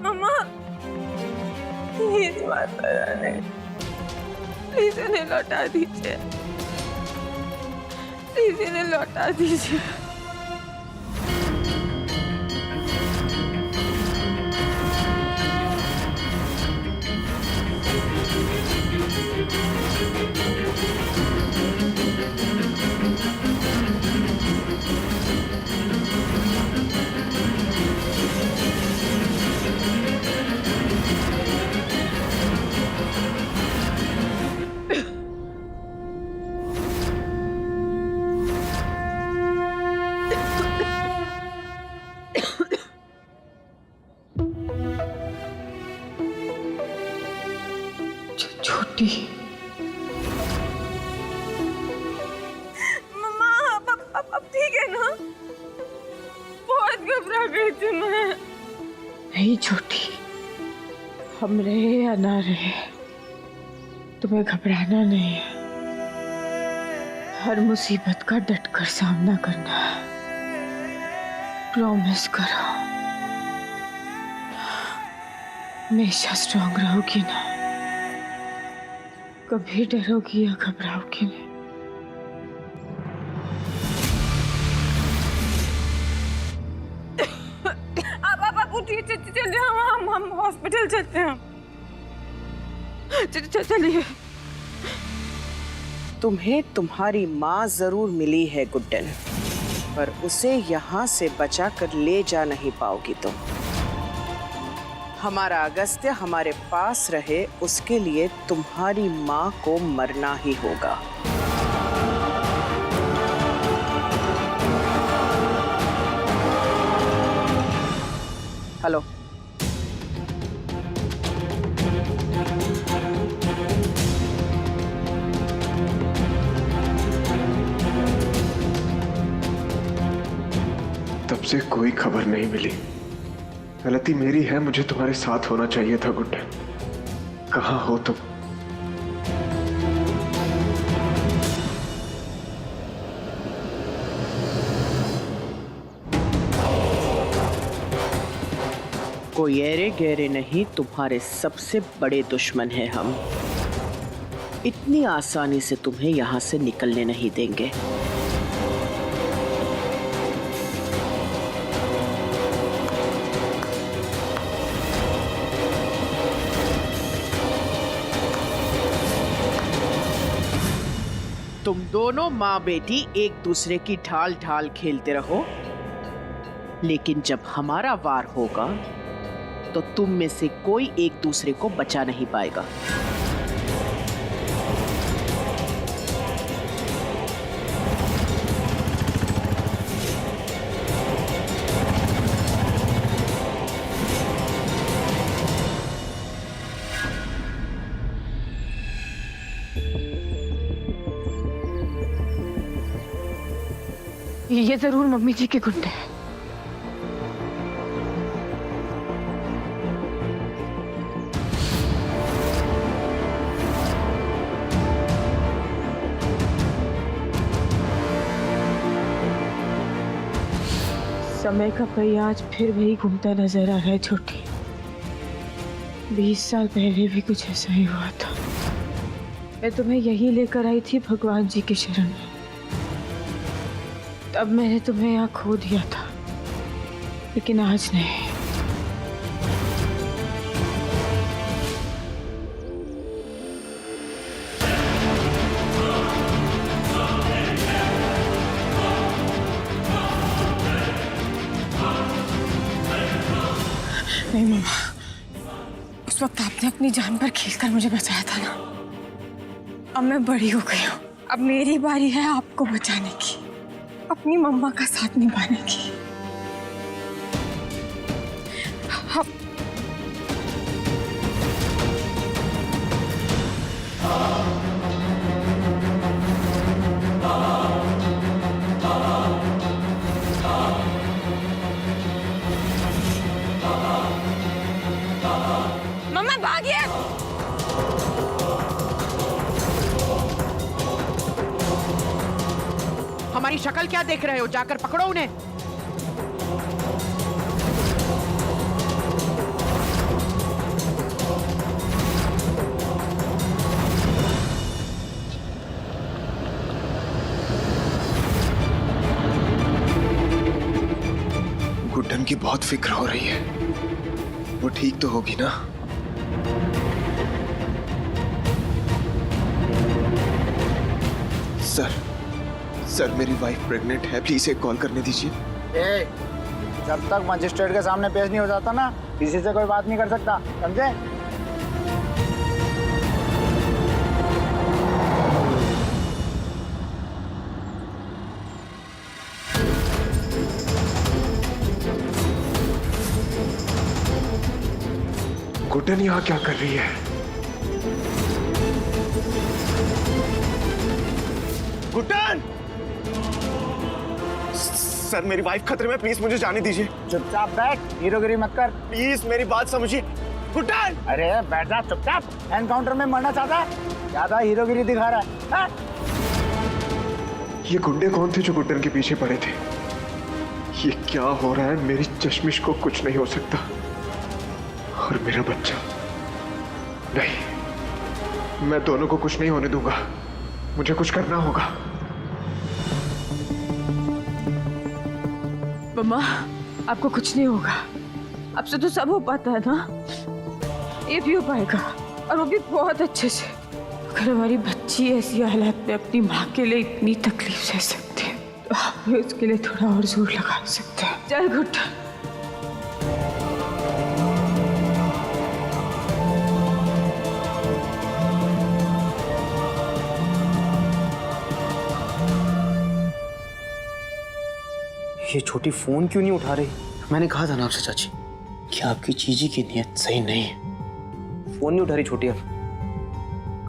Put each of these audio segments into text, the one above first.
Mamma, please Mata Rani, please इन्हें लौटा दीजिए, प्लीज इन्हें लौटा दीजिए। छोटी मम्मा, अब ठीक है ना? बहुत घबरा गई थी मैं। नहीं छोटी, हम रहे या ना रहे, तुम्हें घबराना नहीं है। हर मुसीबत का डटकर सामना करना है। प्रॉमिस करो, हमेशा स्ट्रांग रहोगी ना? कभी डरोगी या घबराओगी नहीं? आप उठिए, चलिए, हम हॉस्पिटल चलते हैं। चलिए। तुम्हें तुम्हारी माँ जरूर मिली है गुड्डन, पर उसे यहाँ से बचा कर ले जा नहीं पाओगी तुम। हमारा अगस्त्य हमारे पास रहे, उसके लिए तुम्हारी माँ को मरना ही होगा। हेलो, तब से कोई खबर नहीं मिली। गलती मेरी है, मुझे तुम्हारे साथ होना चाहिए था गुड्डन। कहाँ हो तुम? कोई ऐरे गहरे नहीं, तुम्हारे सबसे बड़े दुश्मन हैं हम। इतनी आसानी से तुम्हें यहाँ से निकलने नहीं देंगे। तुम दोनों माँ बेटी एक दूसरे की ढाल ढाल खेलते रहो, लेकिन जब हमारा वार होगा तो तुम में से कोई एक दूसरे को बचा नहीं पाएगा। ये जरूर मम्मी जी के गुंडे हैं। समय का पहिया आज फिर वही घूमता नजर आ रहा है छोटी। 20 साल पहले भी कुछ ऐसा ही हुआ था। मैं तुम्हें यही लेकर आई थी भगवान जी की शरण में। तब मैंने तुम्हें यहाँ खो दिया था, लेकिन आज नहीं। नहीं मम्मा, उस वक्त आपने अपनी जान पर खेलकर मुझे बचाया था ना। अब मैं बड़ी हो गई हूँ। अब मेरी बारी है आपको बचाने की, अपनी मम्मा का साथ निभाने की। अब मम्मा भागिए। हमारी शक्ल क्या देख रहे हो? जाकर पकड़ो उन्हें। गुड्डन की बहुत फिक्र हो रही है। वो ठीक तो होगी ना? सर मेरी वाइफ प्रेग्नेंट है, प्लीज एक कॉल करने दीजिए। जब तक मजिस्ट्रेट के सामने पेश नहीं हो जाता ना, किसी से कोई बात नहीं कर सकता, समझे? गुड्डन यहाँ क्या कर रही है? गुड्डन! सर मेरी वाइफ खतरे में, प्लीज मुझे जाने दीजिए। चुपचाप बैठ, हीरोगिरी मत कर। प्लीज मेरी बात समझिए। गुड्डन! अरे बैठ जा चुपचाप। एनकाउंटर में मरना चाहता है, ज्यादा हीरोगिरी दिखा रहा है, हाँ? ये गुंडे कौन थे जो गुड्डन के पीछे पड़े थे? ये क्या हो रहा है? मेरी चश्मिश को कुछ नहीं हो सकता, और मेरा बच्चा नहीं। मैं दोनों को कुछ नहीं होने दूंगा, मुझे कुछ करना होगा। मम्मा, आपको कुछ नहीं होगा। आपसे तो सब हो पाता है ना, ये भी हो पाएगा, और वो भी बहुत अच्छे से। अगर हमारी बच्ची ऐसी हालत में अपनी माँ के लिए इतनी तकलीफ सह सकती है, तो आप भी उसके लिए थोड़ा और जोर लगा सकते हैं। चल गुड्डन। ये छोटी फोन क्यों नहीं उठा रही? मैंने कहा था ना आपसे चाची कि आपकी चीजी की नीयत सही नहीं है। फोन नहीं उठा रही छोटी, अब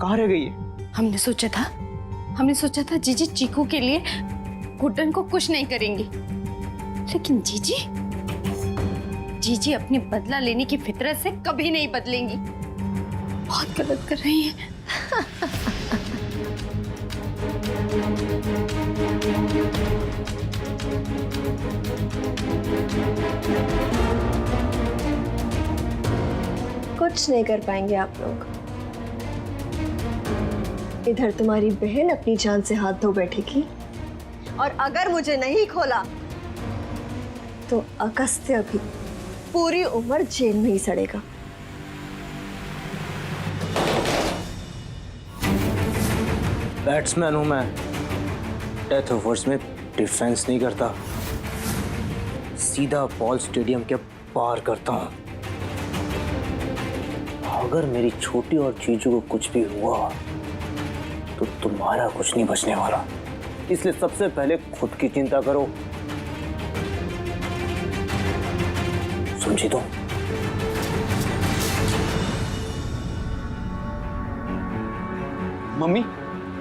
कहाँ रह गई है? हमने सोचा था जीजी चीकू के लिए गुड्डन को कुछ नहीं करेंगी, लेकिन जीजी अपनी बदला लेने की फितरत से कभी नहीं बदलेंगी। बहुत गलत कर रही है। कुछ नहीं कर पाएंगे आप लोग। इधर तुम्हारी बहन अपनी जान से हाथ धो बैठेगी, और अगर मुझे नहीं खोला तो अगस्त्य भी पूरी उम्र जेल में ही सड़ेगा। बैट्समैन हूं मैं, डेथ ओवर्स में डिफेंस नहीं करता, सीधा बॉल स्टेडियम के पार करता हूं। अगर मेरी छोटी और चीजू को कुछ भी हुआ तो तुम्हारा कुछ नहीं बचने वाला, इसलिए सबसे पहले खुद की चिंता करो, समझी तुम? मम्मी,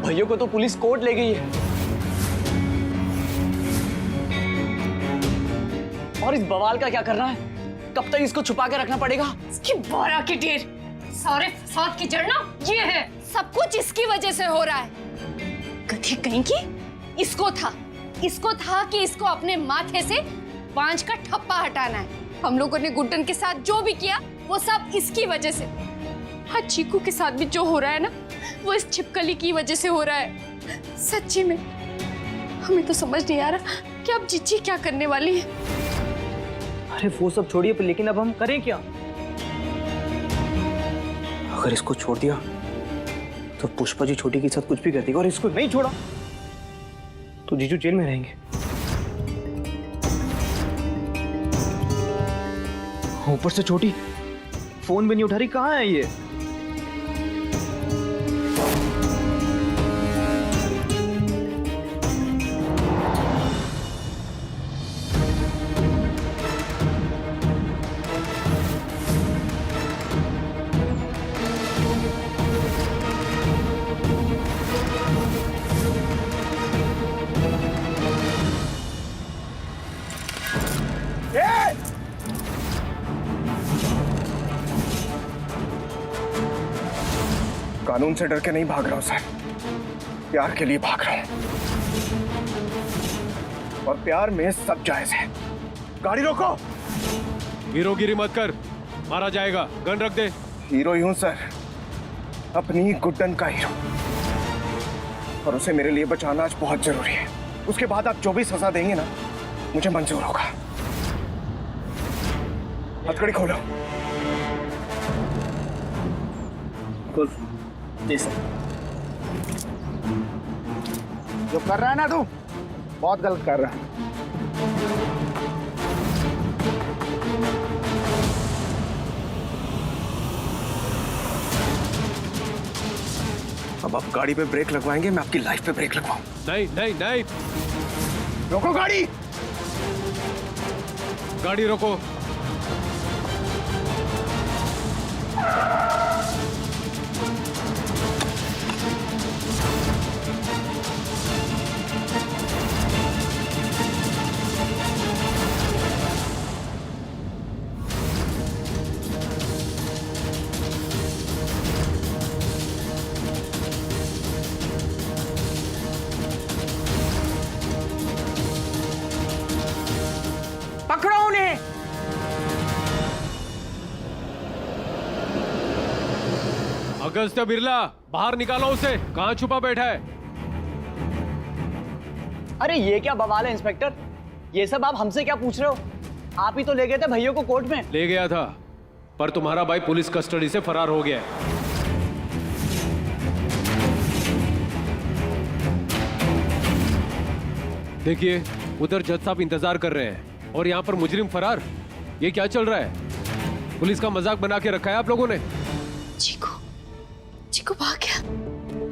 भैया को तो पुलिस कोर्ट ले गई है, और इस बवाल का क्या करना है? कब तक इसको छुपा के रखना पड़ेगा? इसकी बोरा की ढेर, सारे फसाद की जड़ ना ये है। सब कुछ इसकी वजह से हो रहा है। गधी कहीं की, इसको था कि इसको अपने माथे से बांझ का ठप्पा हटाना है। हम लोगों ने गुड्डन के साथ जो भी किया वो सब इसकी वजह से। हाँ, चीकू के साथ भी जो हो रहा है ना, वो इस छिपकली की वजह से हो रहा है। सच्ची में हमें तो समझ नहीं आ रहा कि अब जीजी क्या करने वाली है। अरे वो सब छोड़िए, लेकिन अब हम करें क्या? अगर इसको छोड़ दिया तो पुष्पा जी छोटी के साथ कुछ भी कर देगी, और इसको नहीं छोड़ा तो जीजू जेल में रहेंगे। ऊपर से छोटी फोन भी नहीं उठा रही, कहाँ है ये? कानून से डर के नहीं भाग रहा हूं सर, प्यार के लिए भाग रहा हूं, और प्यार में सब जायज है। गाड़ी रोको। हीरोगिरी मत कर, मारा जाएगा। गन रख दे। हीरो ही हूं सर, अपनी गुड्डन का हीरो, और उसे मेरे लिए बचाना आज बहुत जरूरी है। उसके बाद आप जो भी सजा देंगे ना, मुझे मंजूर होगा। हथकड़ी खोलो। खोल दे सर। जो कर रहा है ना तू, बहुत गलत कर रहा है। अब आप गाड़ी पे ब्रेक लगवाएंगे, मैं आपकी लाइफ पे ब्रेक लगवाऊं। नहीं नहीं नहीं, रोको गाड़ी। गाड़ी रोको। पकड़ो उन्हें। अगस्त्य बिरला, बाहर निकालो उसे। कहाँ छुपा बैठा है? अरे ये क्या बवाल है इंस्पेक्टर? ये सब आप हमसे क्या पूछ रहे हो? आप ही तो ले गए थे भैया को कोर्ट में। ले गया था, पर तुम्हारा भाई पुलिस कस्टडी से फरार हो गया है। देखिए, उधर जज साहब इंतजार कर रहे हैं और यहाँ पर मुजरिम फरार। ये क्या चल रहा है? पुलिस का मजाक बना के रखा है आप लोगों ने। चिकू भाग गया।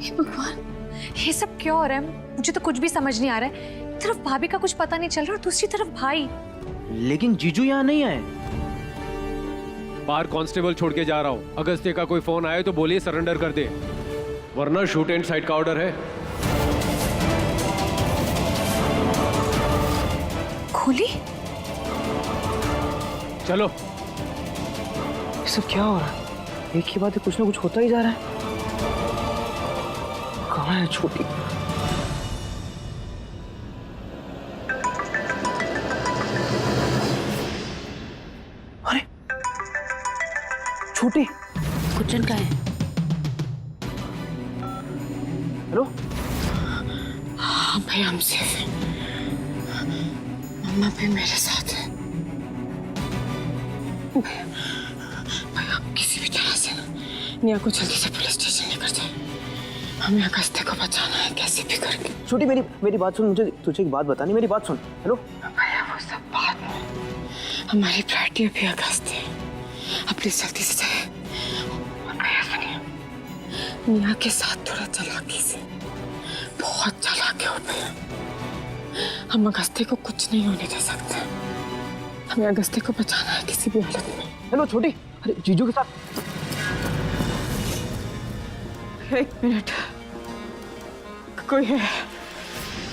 हे भगवान, ये सब क्यों हो रहा है? मुझे तो कुछ भी समझ नहीं आ रहा है। एक तरफ भाभी का कुछ पता नहीं चल रहा और दूसरी तरफ भाई। लेकिन जीजू यहाँ नहीं आए। बाहर कांस्टेबल छोड़ के जा रहा हूँ। अगस्त्य का कोई फोन आए तो बोलिए सरेंडर कर दे, वरना शूट एंड साइड का ऑर्डर है। खोली? चलो। ये सब क्या हो रहा है? एक ही बात है, कुछ ना कुछ होता ही जा रहा है। कहाँ है छोटी? अरे छोटी कुचन का है। हेलो। हाँ भाई, हम सेफ हैं। मम्मा भी मेरे साथ है। भाई आप किसी भी तरह से निया को जल्दी से पुलिस स्टेशन लेकर जाए। हमें अगस्त्य को बचाना है कैसे भी करके। छोटी मेरी बात सुन, मुझे तुझे एक बात बतानी, मेरी बात सुन। हेलो भैया, वो सब बात में, हमारी प्रायोरिटी अभी अगस्त्य है। आप प्लीज जल्दी से जाए। और भैया सुनिए, निया के साथ थोड़ा चालाकी से, बहुत चालाकी हो भैया। हम अगस्त्य को कुछ नहीं होने दे सकते। हमें अगस्त्य को बचाना है किसी भी हालत में। हेलो छोटी। अरे जीजू के साथ। एक मिनट, कोई है?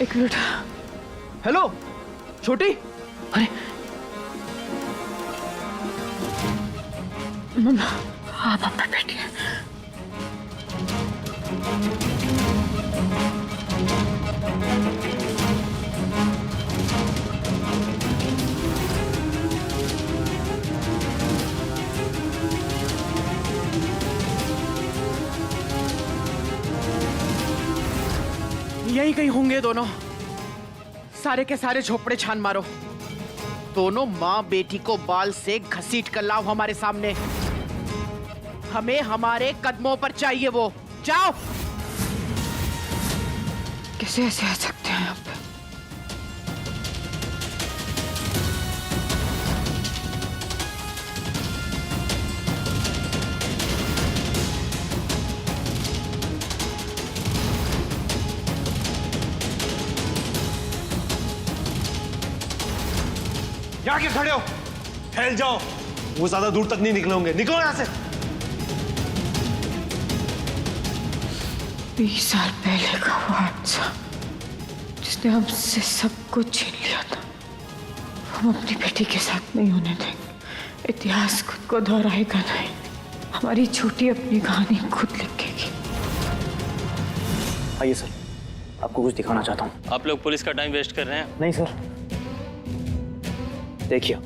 एक मिनट। हेलो छोटी। अरे मम्मा, आप आप बैठिए। यही कहीं होंगे दोनों। सारे के सारे झोपड़े छान मारो। दोनों माँ बेटी को बाल से घसीट कर लाओ हमारे सामने। हमें हमारे कदमों पर चाहिए वो। जाओ। कैसे ऐसे आ सकते हैं आप? यहाँ के खड़े हो, फैल जाओ। वो ज्यादा दूर तक नहीं निकले होंगे। निकलो यहाँ से। 20 साल पहले का वो हादसा जिसने हमसे सब कुछ छीन लिया था, हम अपनी बेटी के साथ नहीं होने देंगे। इतिहास खुद को दोहराएगा नहीं। हमारी छोटी अपनी कहानी खुद लिखेगी। आइए सर, आपको कुछ दिखाना चाहता हूँ। आप लोग पुलिस का टाइम वेस्ट कर रहे हैं। नहीं सर, देखिए।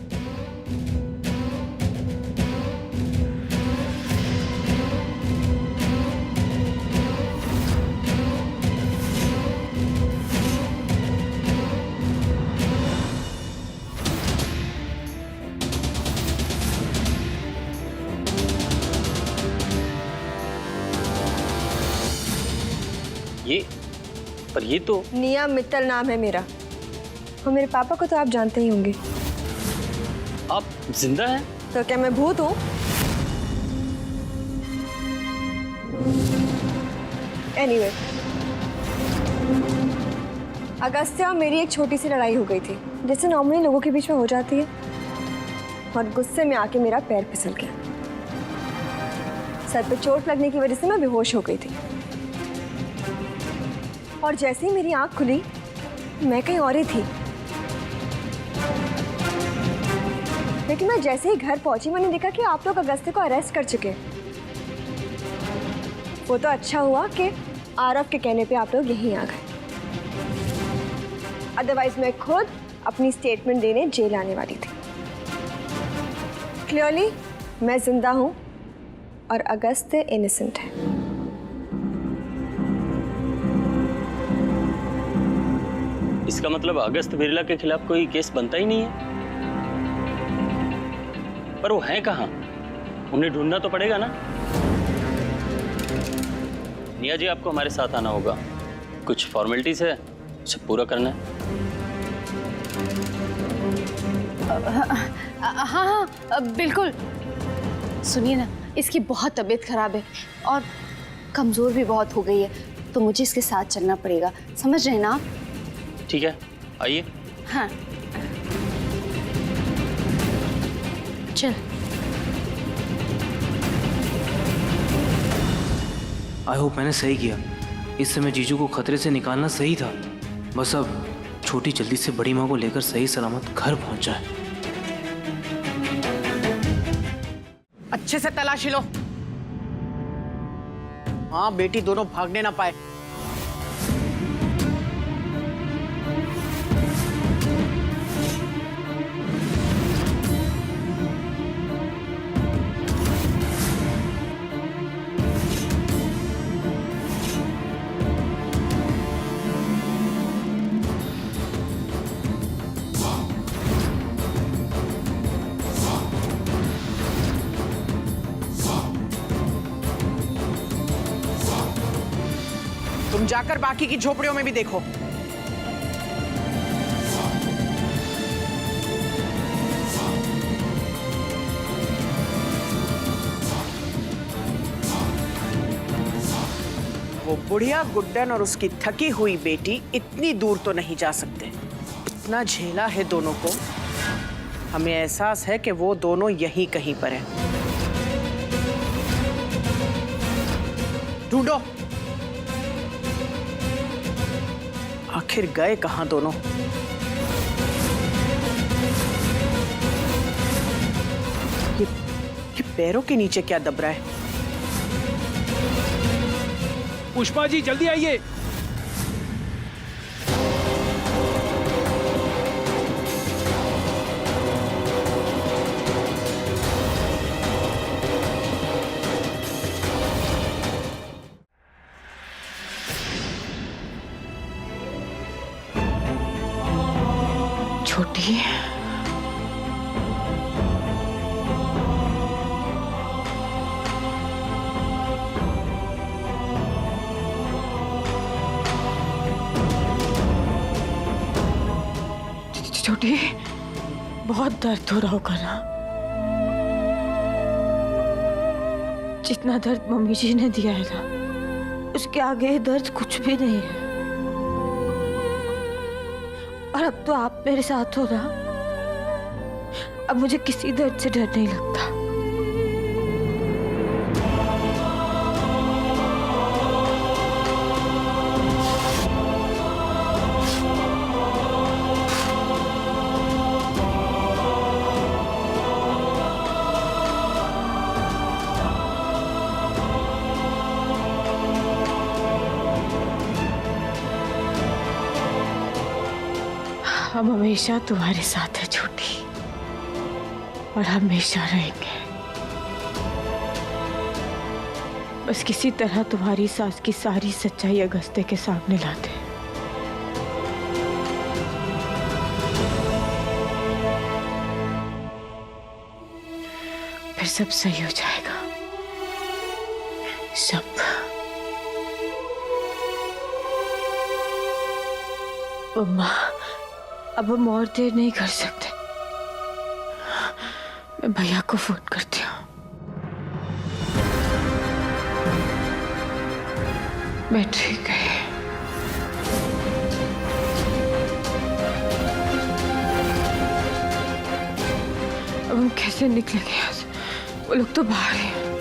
पर ये तो निया मित्तल नाम है मेरा, और मेरे पापा को तो आप जानते ही होंगे। आप जिंदा हैं? तो क्या मैं भूत हूँ? एनीवे, अगस्त्या और मेरी एक छोटी सी लड़ाई हो गई थी, जैसे नॉर्मली लोगों के बीच में हो जाती है, और गुस्से में आके मेरा पैर फिसल गया। सर पे चोट लगने की वजह से मैं बेहोश हो गई थी, और जैसे ही मेरी आंख खुली मैं कहीं और ही थी। लेकिन मैं जैसे ही घर पहुंची मैंने देखा कि आप लोग अगस्त्य को अरेस्ट कर चुके। वो तो अच्छा हुआ कि आरव के कहने पे आप लोग यहीं आ गए, अदरवाइज मैं खुद अपनी स्टेटमेंट देने जेल आने वाली थी। क्लियरली मैं जिंदा हूं और अगस्त्य इनोसेंट है। इसका मतलब अगस्त बिरला के खिलाफ कोई केस बनता ही नहीं है। पर वो हैं कहाँ? उन्हें ढूंढना तो पड़ेगा ना। निया जी, आपको हमारे साथ आना होगा, कुछ फॉर्मेलिटीज है, उसे पूरा करना है। हाँ, बिल्कुल। सुनिए ना, इसकी बहुत तबीयत खराब है और कमजोर भी बहुत हो गई है, तो मुझे इसके साथ चलना पड़ेगा, समझ रहे हैं ना आप? ठीक है, आइए। हाँ, चल। आई होप मैंने सही किया। इस समय जीजू को खतरे से निकालना सही था। बस अब छोटी जल्दी से बड़ी माँ को लेकर सही सलामत घर पहुंच जाए। अच्छे से तलाशी लो, माँ बेटी दोनों भागने ना पाए। तुम जाकर बाकी की झोपड़ियों में भी देखो। वो बुढ़िया गुड्डन और उसकी थकी हुई बेटी इतनी दूर तो नहीं जा सकते। इतना झेला है दोनों को, हमें एहसास है कि वो दोनों यहीं कहीं पर हैं। ढूंढो, आखिर गए कहां दोनों? ये पैरों के नीचे क्या दब रहा है? पुष्पा जी जल्दी आइए। छोटी, छोटी, बहुत दर्द हो रहा होगा ना? जितना दर्द मम्मी जी ने दिया है ना, उसके आगे दर्द कुछ भी नहीं है। और अब तो आप मेरे साथ हो ना, अब मुझे किसी दर्द से डर नहीं लगता। हम हमेशा तुम्हारे साथ है छोटी, और हमेशा रहेंगे। बस किसी तरह तुम्हारी सास की सारी सच्चाई अगस्त्य के सामने ला दे। फिर सब सही हो जाएगा, सब। अम्मा, अब हम और देर नहीं कर सकते। मैं भैया को फोन करती हूँ। मैं ठीक है। अब हम कैसे निकलेंगे यहाँ से? वो लोग तो बाहर हैं।